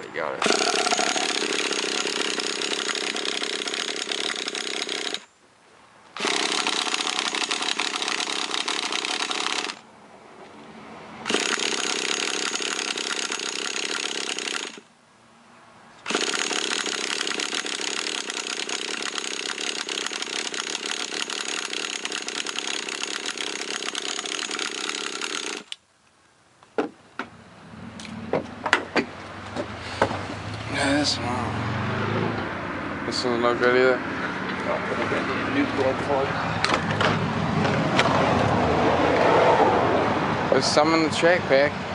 already got it. This one's no good either. New plug. There's some in the track pack.